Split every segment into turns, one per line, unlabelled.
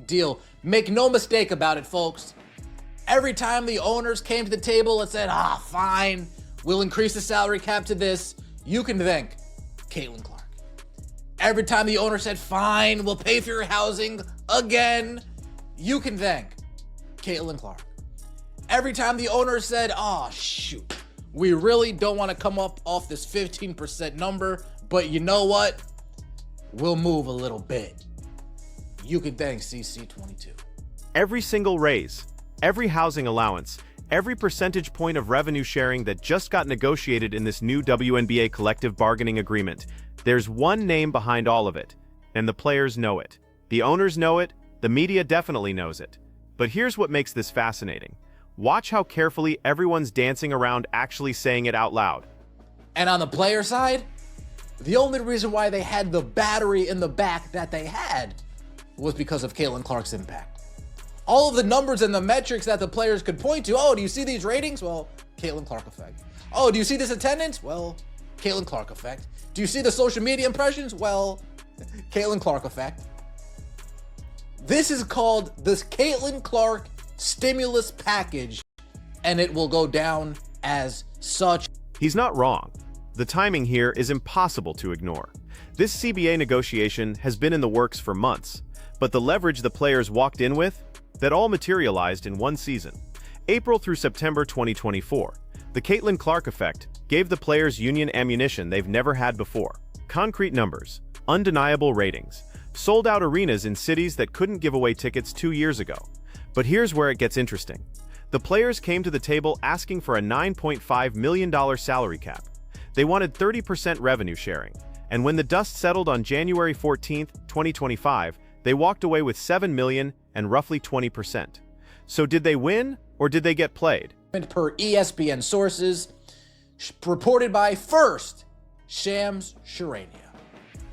deal. Make no mistake about it, folks. Every time the owners came to the table and said, fine, we'll increase the salary cap to this, you can thank Caitlin Clark. Every time the owner said, fine, we'll pay for your housing again, you can thank Caitlin Clark. Every time the owner said, shoot, we really don't want to come up off this 15% number, but you know what? We'll move a little bit. You can thank CC22.
Every single raise, every housing allowance, every percentage point of revenue sharing that just got negotiated in this new WNBA collective bargaining agreement, there's one name behind all of it, and the players know it. The owners know it, the media definitely knows it. But here's what makes this fascinating. Watch how carefully everyone's dancing around actually saying it out loud.
And on the player side, the only reason why they had the battery in the back that they had was because of Caitlin Clark's impact. All of the numbers and the metrics that the players could point to, do you see these ratings? Well, Caitlin Clark effect. Do you see this attendance? Well, Caitlin Clark effect. Do you see the social media impressions? Well, Caitlin Clark effect. This is called this Caitlin Clark stimulus package, and it will go down as such.
He's not wrong. The timing here is impossible to ignore. This CBA negotiation has been in the works for months, but the leverage the players walked in with, that all materialized in one season. April through September 2024, the Caitlin Clark effect gave the players union ammunition they've never had before. Concrete numbers, undeniable ratings, sold-out arenas in cities that couldn't give away tickets 2 years ago. But here's where it gets interesting. The players came to the table asking for a $9.5 million salary cap. They wanted 30% revenue sharing, and when the dust settled on January 14, 2025, they walked away with $7 million and roughly 20%. So did they win, or did they get played?
Per ESPN sources, reported by first, Shams Charania.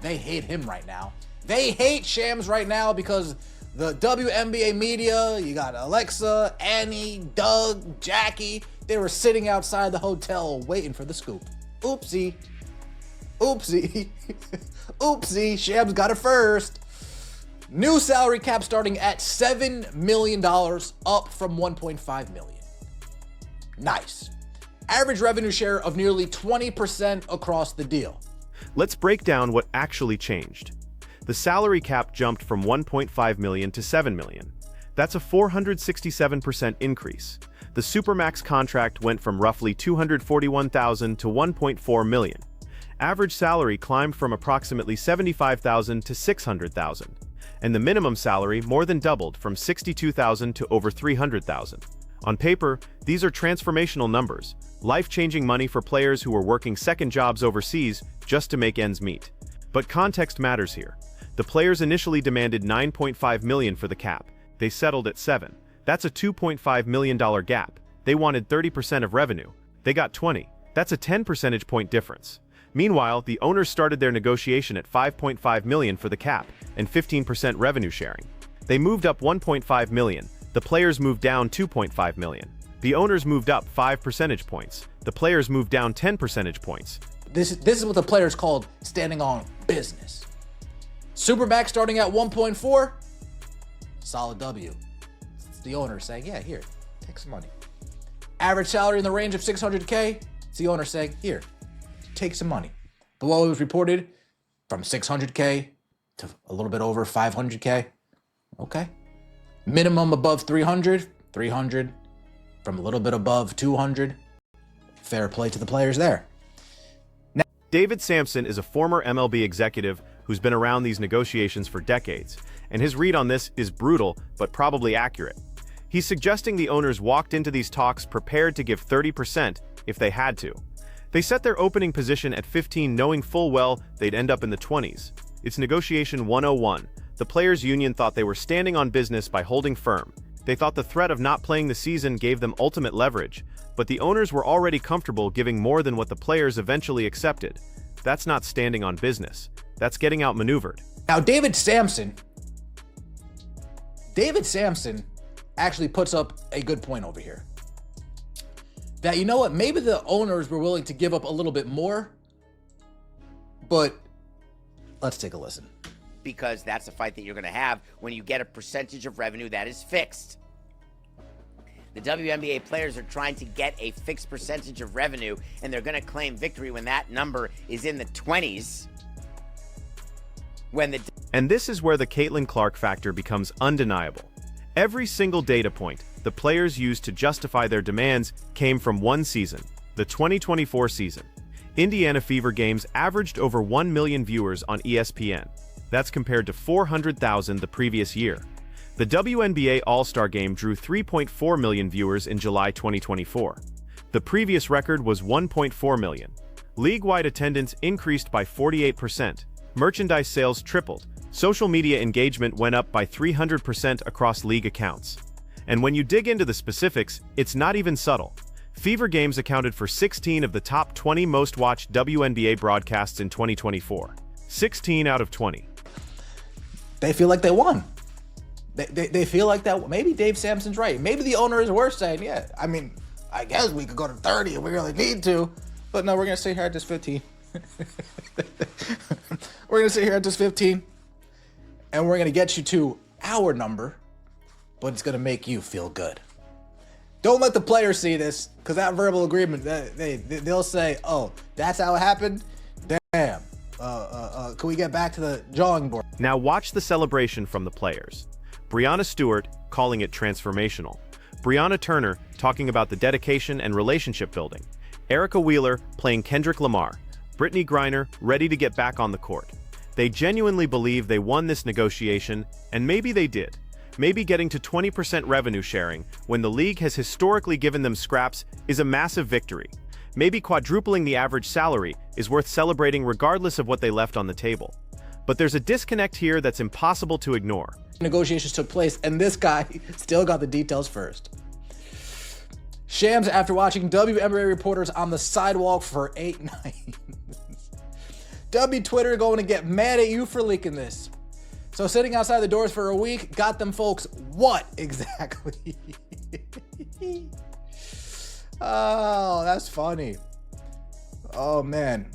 They hate him right now. They hate Shams right now because the WNBA media, you got Alexa, Annie, Doug, Jackie, they were sitting outside the hotel waiting for the scoop. Oopsie. Oopsie. Oopsie. Shams got it first. New salary cap starting at $7 million, up from $1.5 million. Nice. Average revenue share of nearly 20% across the deal.
Let's break down what actually changed. The salary cap jumped from $1.5 million to $7 million. That's a 467% increase. The Supermax contract went from roughly $241,000 to $1.4 million. Average salary climbed from approximately $75,000 to $600,000. And the minimum salary more than doubled from $62,000 to over $300,000. On paper, these are transformational numbers, life-changing money for players who were working second jobs overseas just to make ends meet. But context matters here. The players initially demanded $9.5 million for the cap. They settled at $7. That's a $2.5 million gap. They wanted 30% of revenue. They got 20. That's a 10 percentage point difference. Meanwhile, the owners started their negotiation at $5.5 million for the cap and 15% revenue sharing. They moved up $1.5 million. The players moved down $2.5 million. The owners moved up 5 percentage points. The players moved down 10 percentage points.
This is what the players called standing on business. Supermax starting at 1.4, solid W. It's the owner saying, yeah, here, take some money. Average salary in the range of $600K, it's the owner saying, here, take some money. Below it was reported from $600K to a little bit over $500K. Okay. Minimum above 300, 300, from a little bit above 200. Fair play to the players there.
David Sampson is a former MLB executive who's been around these negotiations for decades, and his read on this is brutal but probably accurate. He's suggesting the owners walked into these talks prepared to give 30% if they had to. They set their opening position at 15 knowing full well they'd end up in the 20s. It's negotiation 101. The players' union thought they were standing on business by holding firm. They thought the threat of not playing the season gave them ultimate leverage, but the owners were already comfortable giving more than what the players eventually accepted. That's not standing on business. That's getting outmaneuvered.
Now, David Sampson actually puts up a good point over here. That, you know what, maybe the owners were willing to give up a little bit more, but let's take a listen.
because that's a fight that you're going to have when you get a percentage of revenue that is fixed. The WNBA players are trying to get a fixed percentage of revenue, and they're going to claim victory when that number is in the 20s.
And this is where the Caitlin Clark factor becomes undeniable. Every single data point the players used to justify their demands came from one season, the 2024 season. Indiana Fever games averaged over 1 million viewers on ESPN. That's compared to 400,000 the previous year. The WNBA All-Star Game drew 3.4 million viewers in July 2024. The previous record was 1.4 million. League-wide attendance increased by 48%. Merchandise sales tripled. Social media engagement went up by 300% across league accounts. And when you dig into the specifics, it's not even subtle. Fever games accounted for 16 of the top 20 most watched WNBA broadcasts in 2024. 16 out of 20.
They feel like they won. They feel like that. Maybe Dave Sampson's right. Maybe the owner is worse saying, yeah, I mean, I guess we could go to 30 if we really need to. But no, we're going to sit here at just 15. We're going to sit here at just 15. And we're going to get you to our number. But it's going to make you feel good. Don't let the players see this. Because that verbal agreement, they'll say, oh, that's how it happened? Damn. Can we get back to the drawing board?
Now watch the celebration from the players. Breanna Stewart calling it transformational. Brianna Turner talking about the dedication and relationship building. Erica Wheeler playing Kendrick Lamar. Brittany Griner ready to get back on the court. They genuinely believe they won this negotiation, and maybe they did. Maybe getting to 20% revenue sharing, when the league has historically given them scraps, is a massive victory. Maybe quadrupling the average salary is worth celebrating regardless of what they left on the table. But there's a disconnect here that's impossible to ignore.
Negotiations took place, and this guy still got the details first. Shams, after watching WNBA reporters on the sidewalk for 8 nights. W Twitter going to get mad at you for leaking this. So sitting outside the doors for a week got them folks what exactly? Oh, that's funny. Oh man.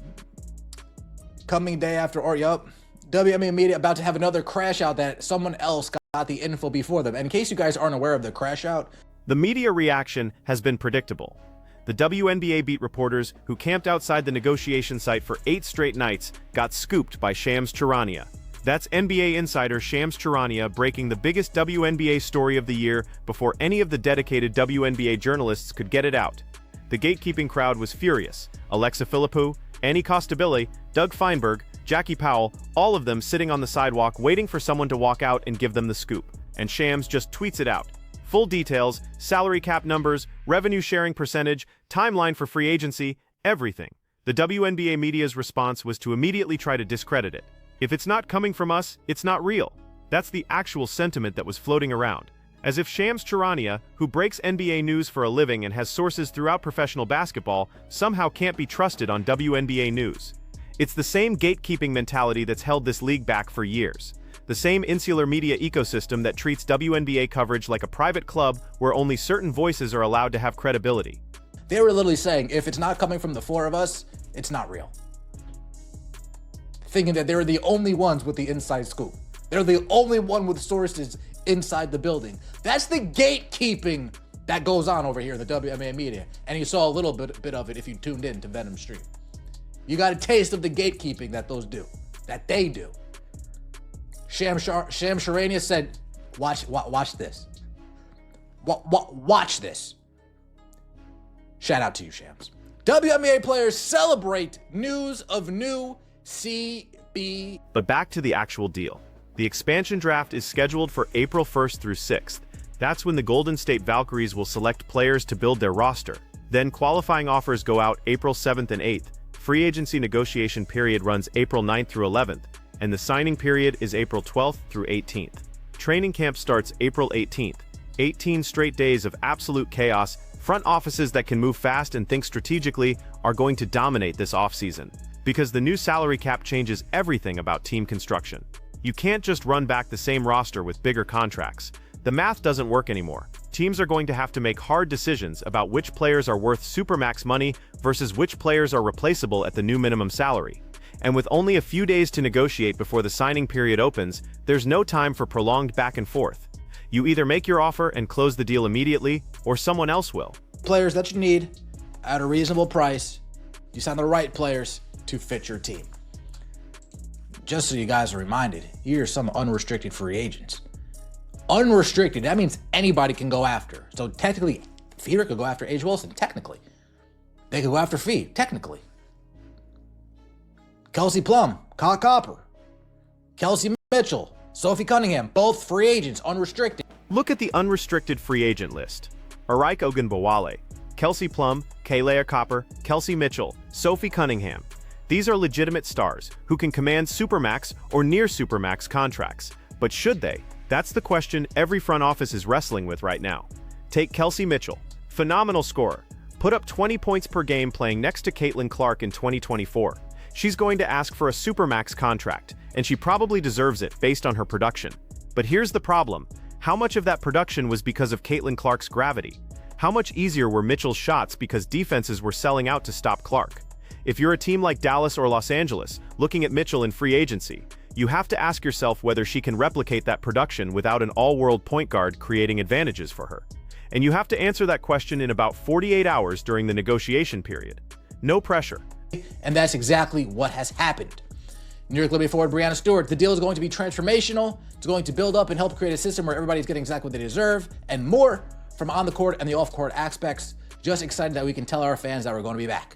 Coming day after, or yup. WNBA media about to have another crash out that someone else got the info before them. And in case you guys aren't aware of the crash out,
the media reaction has been predictable. The WNBA beat reporters who camped outside the negotiation site for 8 straight nights got scooped by Shams Charania. That's NBA insider Shams Charania breaking the biggest WNBA story of the year before any of the dedicated WNBA journalists could get it out. The gatekeeping crowd was furious. Alexa Philippou, Annie Costabile, Doug Feinberg, Jackie Powell, all of them sitting on the sidewalk waiting for someone to walk out and give them the scoop. And Shams just tweets it out. Full details, salary cap numbers, revenue sharing percentage, timeline for free agency, everything. The WNBA media's response was to immediately try to discredit it. If it's not coming from us, it's not real. That's the actual sentiment that was floating around. As if Shams Charania, who breaks NBA news for a living and has sources throughout professional basketball, somehow can't be trusted on WNBA news. It's the same gatekeeping mentality that's held this league back for years. The same insular media ecosystem that treats WNBA coverage like a private club where only certain voices are allowed to have credibility.
They were literally saying, if it's not coming from the 4 of us, it's not real. Thinking that they're the only ones with the inside scoop. They're the only one with sources inside the building. That's the gatekeeping that goes on over here in the WNBA media. And you saw a little bit of it if you tuned in to Venom Stream. You got a taste of the gatekeeping that they do. Shams Charania said, watch this. Watch this. Shout out to you, Shams. WNBA players celebrate news of new CB.
But back to the actual deal. The expansion draft is scheduled for April 1st through 6th. That's when the Golden State Valkyries will select players to build their roster. Then qualifying offers go out April 7th and 8th. Free agency negotiation period runs April 9th through 11th, and the signing period is April 12th through 18th. Training camp starts April 18th. 18 straight days of absolute chaos. Front offices that can move fast and think strategically are going to dominate this offseason, because the new salary cap changes everything about team construction. You can't just run back the same roster with bigger contracts. The math doesn't work anymore. Teams are going to have to make hard decisions about which players are worth supermax money versus which players are replaceable at the new minimum salary. And with only a few days to negotiate before the signing period opens, there's no time for prolonged back and forth. You either make your offer and close the deal immediately, or someone else will.
Players that you need at a reasonable price. You sign the right players to fit your team. Just so you guys are reminded, here are some unrestricted free agents. Unrestricted, that means anybody can go after. So technically, Feeder could go after A'ja Wilson, technically. They could go after Fee, technically. Kelsey Plum, Kyle Copper, Kelsey Mitchell, Sophie Cunningham, both free agents, unrestricted.
Look at the unrestricted free agent list. Araik Ogunbowale, Kelsey Plum, Kalea Copper, Kelsey Mitchell, Sophie Cunningham. These are legitimate stars who can command supermax or near supermax contracts. But should they? That's the question every front office is wrestling with right now. Take Kelsey Mitchell, phenomenal scorer, put up 20 points per game playing next to Caitlin Clark in 2024. She's going to ask for a supermax contract, and she probably deserves it based on her production. But here's the problem. How much of that production was because of Caitlin Clark's gravity? How much easier were Mitchell's shots because defenses were selling out to stop Clark? If you're a team like Dallas or Los Angeles, looking at Mitchell in free agency, you have to ask yourself whether she can replicate that production without an all-world point guard creating advantages for her. And you have to answer that question in about 48 hours during the negotiation period. No pressure.
And that's exactly what has happened. New York Liberty forward Breanna Stewart, the deal is going to be transformational. It's going to build up and help create a system where everybody's getting exactly what they deserve and more from on the court and the off court aspects. Just excited that we can tell our fans that we're going to be back.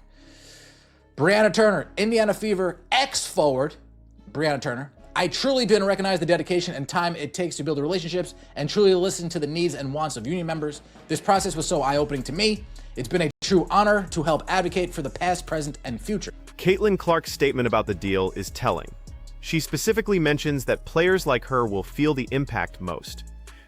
Brianna Turner, Indiana Fever, ex-forward, Brianna Turner. I truly didn't recognize the dedication and time it takes to build relationships and truly listen to the needs and wants of union members. This process was so eye-opening to me. It's been a true honor to help advocate for the past, present, and future.
Caitlin Clark's statement about the deal is telling. She specifically mentions that players like her will feel the impact most.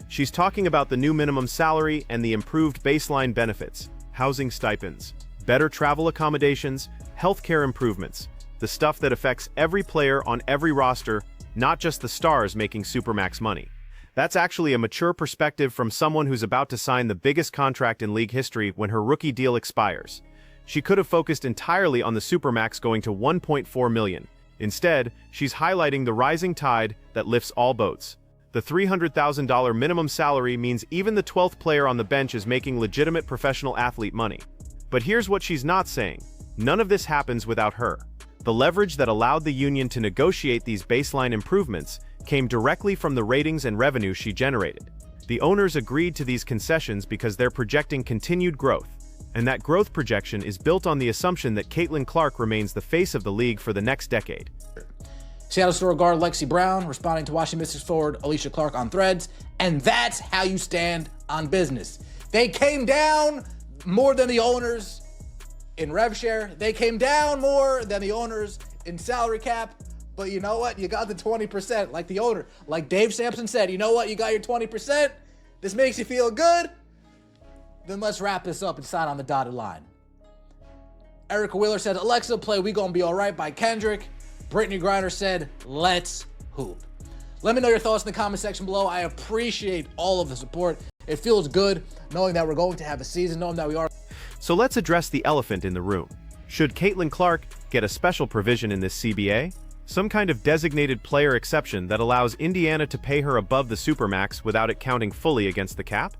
She's talking about the new minimum salary and the improved baseline benefits, housing stipends, better travel accommodations, healthcare improvements, the stuff that affects every player on every roster, not just the stars making supermax money. That's actually a mature perspective from someone who's about to sign the biggest contract in league history when her rookie deal expires. She could have focused entirely on the supermax going to $1.4 million. Instead, she's highlighting the rising tide that lifts all boats. The $300,000 minimum salary means even the 12th player on the bench is making legitimate professional athlete money. But here's what she's not saying. None of this happens without her. The leverage that allowed the union to negotiate these baseline improvements came directly from the ratings and revenue she generated. The owners agreed to these concessions because they're projecting continued growth, and that growth projection is built on the assumption that Caitlin Clark remains the face of the league for the next decade.
Seattle Storm guard Lexi Brown responding to Washington Mystics forward Alicia Clark on Threads, and that's how you stand on business. They came down more than the owners in rev share. They came down more than the owners in salary cap. But you know what? You got the 20%, like the owner. Like Dave Sampson said, you know what? You got your 20%. This makes you feel good. Then let's wrap this up and sign on the dotted line. Erica Wheeler said, Alexa, play We Gonna Be Alright by Kendrick. Brittany Griner said, let's hoop. Let me know your thoughts in the comment section below. I appreciate all of the support. It feels good knowing that we're going to have a season, knowing that we are.
So let's address the elephant in the room. Should Caitlin Clark get a special provision in this CBA? Some kind of designated player exception that allows Indiana to pay her above the supermax without it counting fully against the cap?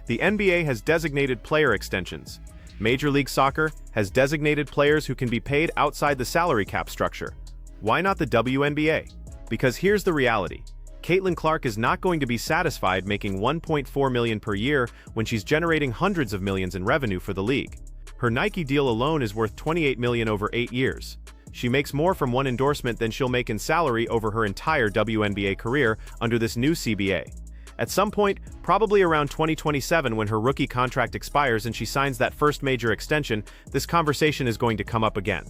The NBA has designated player extensions. Major League Soccer has designated players who can be paid outside the salary cap structure. Why not the WNBA? Because here's the reality. Caitlin Clark is not going to be satisfied making $1.4 million per year when she's generating hundreds of millions in revenue for the league. Her Nike deal alone is worth $28 million over 8 years. She makes more from one endorsement than she'll make in salary over her entire WNBA career under this new CBA. At some point, probably around 2027 when her rookie contract expires and she signs that first major extension, this conversation is going to come up again.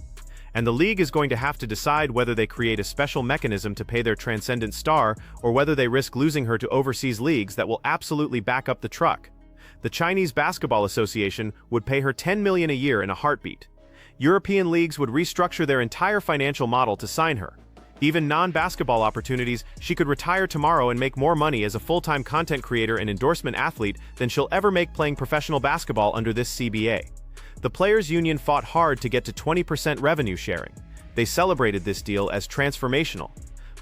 And the league is going to have to decide whether they create a special mechanism to pay their transcendent star or whether they risk losing her to overseas leagues that will absolutely back up the truck. The Chinese Basketball Association would pay her $10 million a year in a heartbeat. European leagues would restructure their entire financial model to sign her. Even non-basketball opportunities, she could retire tomorrow and make more money as a full-time content creator and endorsement athlete than she'll ever make playing professional basketball under this CBA. The Players Union fought hard to get to 20% revenue sharing. they celebrated this deal as transformational.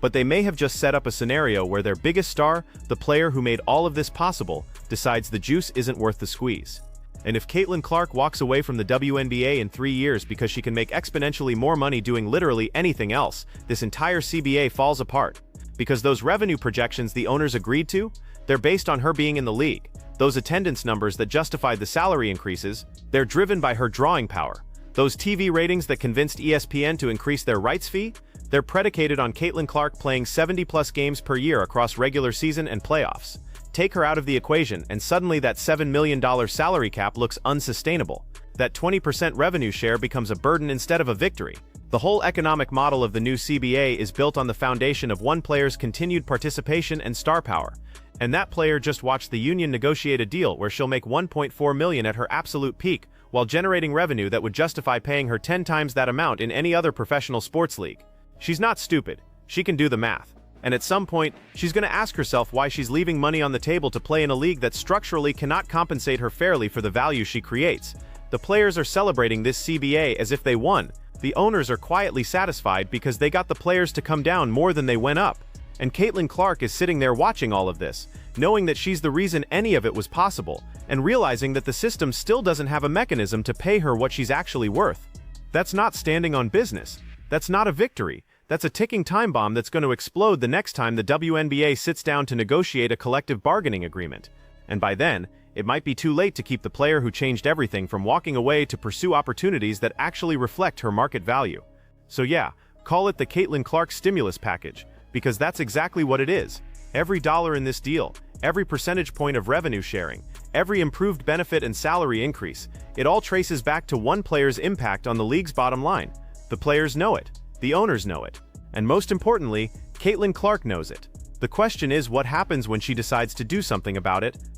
But they may have just set up a scenario where their biggest star, the player who made all of this possible, decides the juice isn't worth the squeeze. And if Caitlin Clark walks away from the WNBA in 3 years because she can make exponentially more money doing literally anything else, this entire CBA falls apart. Because those revenue projections the owners agreed to, they're based on her being in the league. Those attendance numbers that justified the salary increases, they're driven by her drawing power. Those TV ratings that convinced ESPN to increase their rights fee, they're predicated on Caitlin Clark playing 70-plus games per year across regular season and playoffs. Take her out of the equation, and suddenly that $7 million salary cap looks unsustainable. That 20% revenue share becomes a burden instead of a victory. The whole economic model of the new CBA is built on the foundation of one player's continued participation and star power. And that player just watched the union negotiate a deal where she'll make $1.4 million at her absolute peak, while generating revenue that would justify paying her 10 times that amount in any other professional sports league. She's not stupid. She can do the math. And at some point, she's going to ask herself why she's leaving money on the table to play in a league that structurally cannot compensate her fairly for the value she creates. The players are celebrating this CBA as if they won. The owners are quietly satisfied because they got the players to come down more than they went up. And Caitlin Clark is sitting there watching all of this, knowing that she's the reason any of it was possible, and realizing that the system still doesn't have a mechanism to pay her what she's actually worth. That's not standing on business. That's not a victory. That's a ticking time bomb that's going to explode the next time the WNBA sits down to negotiate a collective bargaining agreement. And by then, it might be too late to keep the player who changed everything from walking away to pursue opportunities that actually reflect her market value. So yeah, call it the Caitlin Clark stimulus package, because that's exactly what it is. Every dollar in this deal, every percentage point of revenue sharing, every improved benefit and salary increase, it all traces back to one player's impact on the league's bottom line. The players know it. The owners know it. And most importantly, Caitlin Clark knows it. The question is what happens when she decides to do something about it,